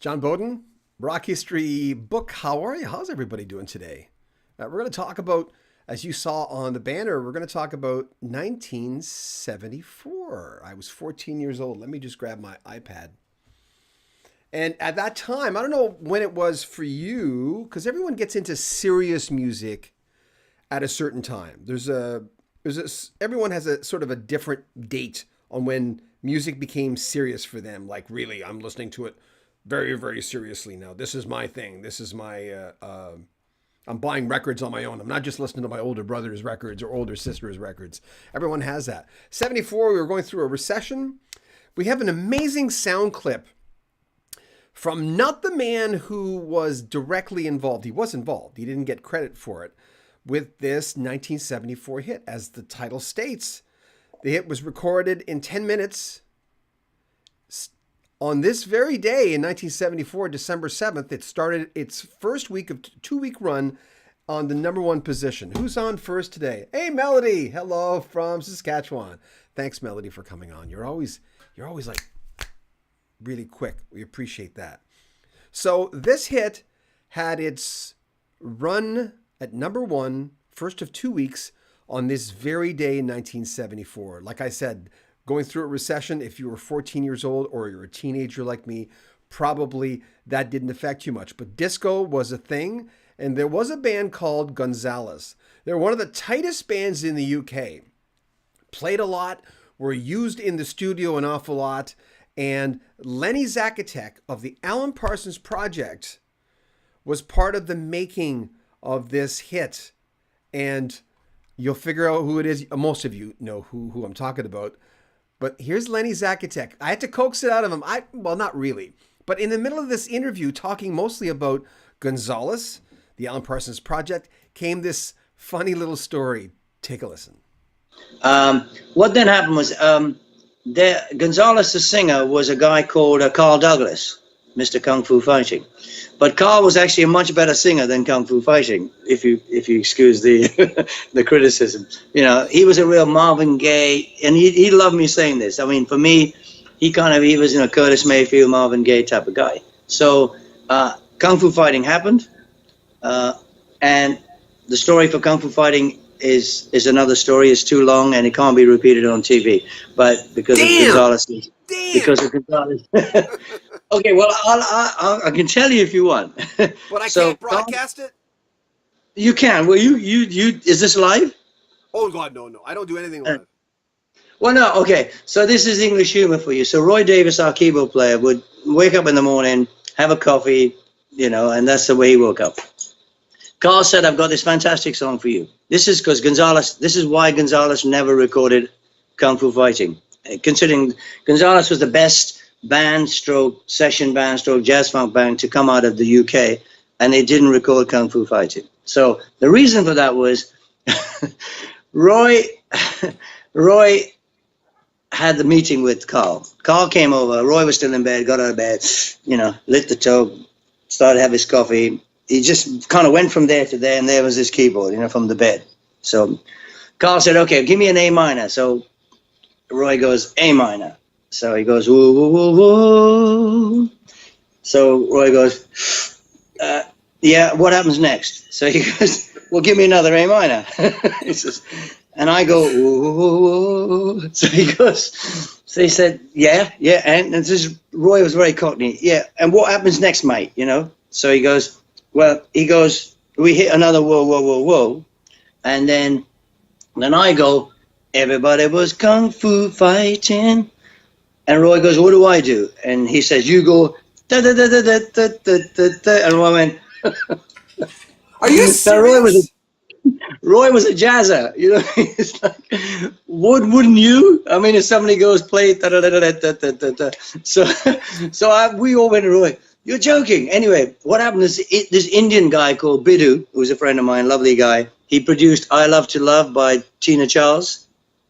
John Beaudin, Rock History Book. How are you? How's everybody doing today? We're going to talk about, as you saw on the banner, we're going to talk about 1974. I was 14 years old. Let me just grab my iPad. And at that time, I don't know when it was for you, because everyone gets into serious music at a certain time. Everyone has a sort of a different date on when music became serious for them. Like, really, I'm listening to it very, very seriously now. This is my thing. This is my, I'm buying records on my own. I'm not just listening to my older brother's records or older sister's records. Everyone has that. 74, we were going through a recession. We have an amazing sound clip from not the man who was directly involved. He was involved. He didn't get credit for it with this 1974 hit. As the title states, the hit was recorded in 10 minutes. On this very day in 1974, December 7th, it started its first week of two-week run on the number one position. Who's on first today? Hey, Melody. Hello from Saskatchewan. Thanks, Melody, for coming on. You're always like really quick. We appreciate that. So this hit had its run at number one, first of 2 weeks, on this very day in 1974. Like I said, going through a recession, if you were 14 years old or you're a teenager like me, probably that didn't affect you much. But disco was a thing, and there was a band called Gonzales. They're one of the tightest bands in the UK. Played a lot, were used in the studio an awful lot, and Lenny Zakatek of the Alan Parsons Project was part of the making of this hit. And you'll figure out who it is. Most of you know who I'm talking about. But here's Lenny Zakatek. I had to coax it out of him. Well, not really. But in the middle of this interview, talking mostly about Gonzales, the Alan Parsons Project, came this funny little story. Take a listen. What then happened was Gonzales, the singer, was a guy called Carl Douglas, Mr. Kung Fu Fighting. But Carl was actually a much better singer than Kung Fu Fighting, if you excuse the the criticism. You know, he was a real Marvin Gaye, and he loved me saying this. I mean, for me, he was Curtis Mayfield, Marvin Gaye type of guy. So Kung Fu Fighting happened, and the story for Kung Fu Fighting is another story. It's too long and it can't be repeated on TV. But because of Gonzales. Because of Gonzales. Okay, well, I can tell you if you want. But I can't broadcast it? You can. Well, you is this live? Oh, God, no. I don't do anything live. Well, no, okay. So this is English humor for you. So Roy Davis, our keyboard player, would wake up in the morning, have a coffee, and that's the way he woke up. Carl said, I've got this fantastic song for you. This is why Gonzales never recorded Kung Fu Fighting. Considering Gonzales was the best session band jazz funk band to come out of the UK, and they didn't record Kung Fu Fighting. So the reason for that was Roy had the meeting with Carl. Carl came over. Roy was still in bed, got out of bed, lit the toke, started to have his coffee. He just kind of went from there to there, and there was his keyboard, from the bed. So Carl said, okay, give me an A minor. So Roy goes, A minor. So he goes, whoa, whoa, whoa, whoa. So Roy goes, yeah, what happens next? So he goes, well, give me another A minor. He says, and I go, whoa, whoa, whoa. So he said, yeah, and Roy was very cockney. Yeah, and what happens next, mate? So he goes, we hit another whoa, whoa, whoa, whoa. And then I go, everybody was Kung Fu Fighting. And Roy goes, what do I do? And he says, you go, da da da da da da da da da. And Roy went, are you serious? Roy was a jazzer, It's like, wouldn't you? I mean, if somebody goes, play da da da da da da da da. So we all went to Roy. You're joking. Anyway, what happened is this Indian guy called Biddu, who was a friend of mine, lovely guy. He produced "I Love to Love" by Tina Charles.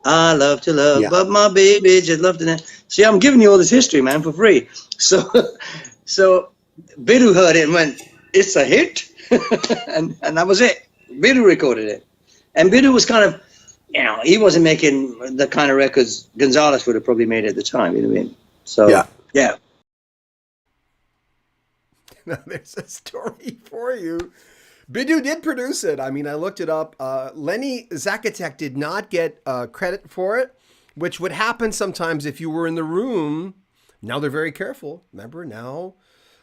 I love to love, but my baby just loved to. See, I'm giving you all this history, man, for free. So Biddu heard it and went, "It's a hit," and that was it. Biddu recorded it, and Biddu was kind of, he wasn't making the kind of records Gonzales would have probably made at the time. You know what I mean? So yeah. Now, there's a story for you. Beaudin did produce it. I mean, I looked it up. Lenny Zakatek did not get credit for it, which would happen sometimes if you were in the room. Now they're very careful. Remember, now,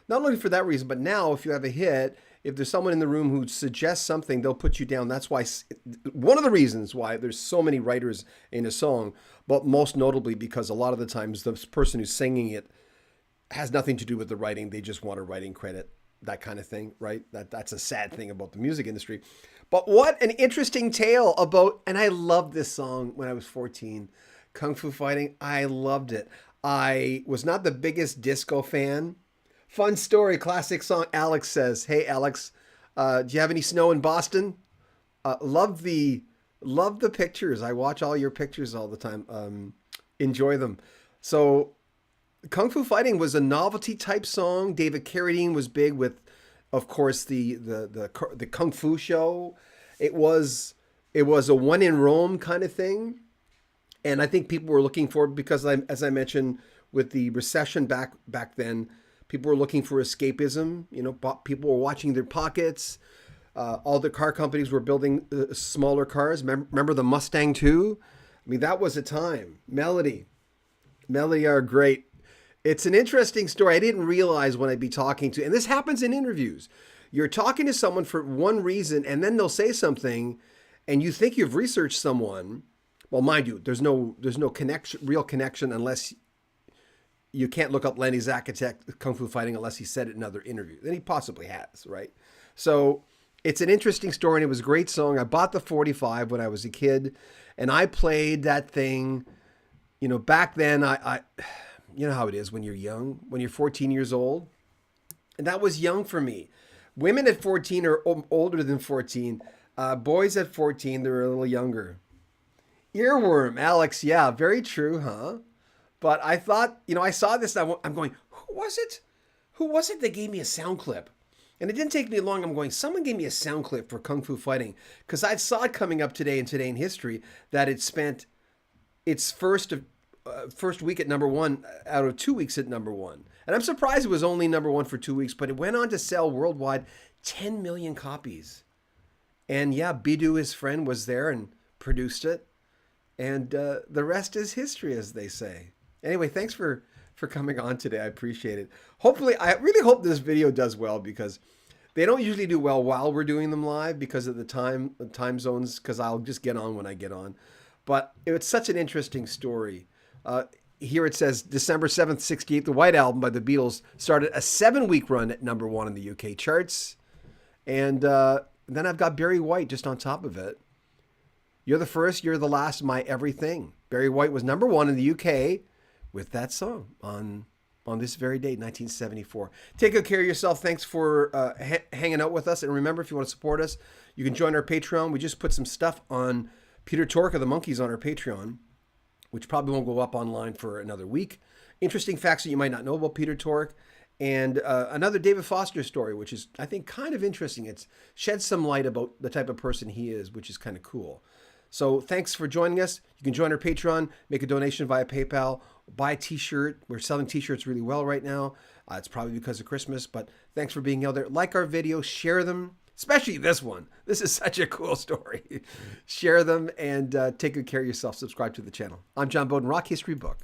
not only for that reason, but now if you have a hit, if there's someone in the room who suggests something, they'll put you down. That's why, one of the reasons why there's so many writers in a song, but most notably because a lot of the times the person who's singing it has nothing to do with the writing. They just want a writing credit, that kind of thing, right? That's a sad thing about the music industry. But what an interesting tale about, and I loved this song when I was 14, Kung Fu Fighting. I loved it. I was not the biggest disco fan. Fun story, classic song. Alex says, "Hey Alex, do you have any snow in Boston?" Love the pictures. I watch all your pictures all the time. Enjoy them. So, Kung Fu Fighting was a novelty type song. David Carradine was big with, of course, the Kung Fu show. It was a one in Rome kind of thing, and I think people were looking for it because, as I mentioned, with the recession back then. People were looking for escapism. You know, people were watching their pockets. All the car companies were building smaller cars. Remember the Mustang 2? I mean, that was a time. Melody are great. It's an interesting story. I didn't realize when I'd be talking to, and this happens in interviews. You're talking to someone for one reason, and then they'll say something, and you think you've researched someone. Well, mind you, there's no real connection unless you can't look up Lenny Zakatek Kung Fu Fighting unless he said it in another interview. And he possibly has, right? So it's an interesting story, and it was a great song. I bought the 45 when I was a kid, and I played that thing. You know, back then, I you know how it is when you're young, when you're 14 years old. And that was young for me. Women at 14 are older than 14. Boys at 14, they're a little younger. Earworm, Alex, yeah, very true, huh? But I thought, you know, I saw this, I'm going, who was it? Who was it that gave me a sound clip? And it didn't take me long. I'm going, someone gave me a sound clip for Kung Fu Fighting. Because I saw it coming up today in history that it spent its first week at number one out of 2 weeks at number one. And I'm surprised it was only number one for 2 weeks, but it went on to sell worldwide 10 million copies. And yeah, Beaudin, his friend, was there and produced it. And the rest is history, as they say. Anyway, thanks for coming on today. I appreciate it. Hopefully, I really hope this video does well because they don't usually do well while we're doing them live because of the time zones, because I'll just get on when I get on. But it's such an interesting story. Here it says December 7th, 68, the White Album by the Beatles started a 7-week run at number one in the UK charts. And then I've got Barry White just on top of it. You're the first, you're the last, my everything. Barry White was number one in the UK with that song on this very date, 1974. Take good care of yourself. Thanks for hanging out with us. And remember, if you want to support us, you can join our Patreon. We just put some stuff on Peter Tork of the Monkees on our Patreon, which probably won't go up online for another week. Interesting facts that you might not know about Peter Tork. And another David Foster story, which is, I think, kind of interesting. It's shed some light about the type of person he is, which is kind of cool. So thanks for joining us. You can join our Patreon, make a donation via PayPal, buy a t-shirt. We're selling t-shirts really well right now. It's probably because of Christmas, but thanks for being out there. Like our videos, share them, especially this one. This is such a cool story. Share them and take good care of yourself. Subscribe to the channel. I'm John Beaudin, Rock History Book.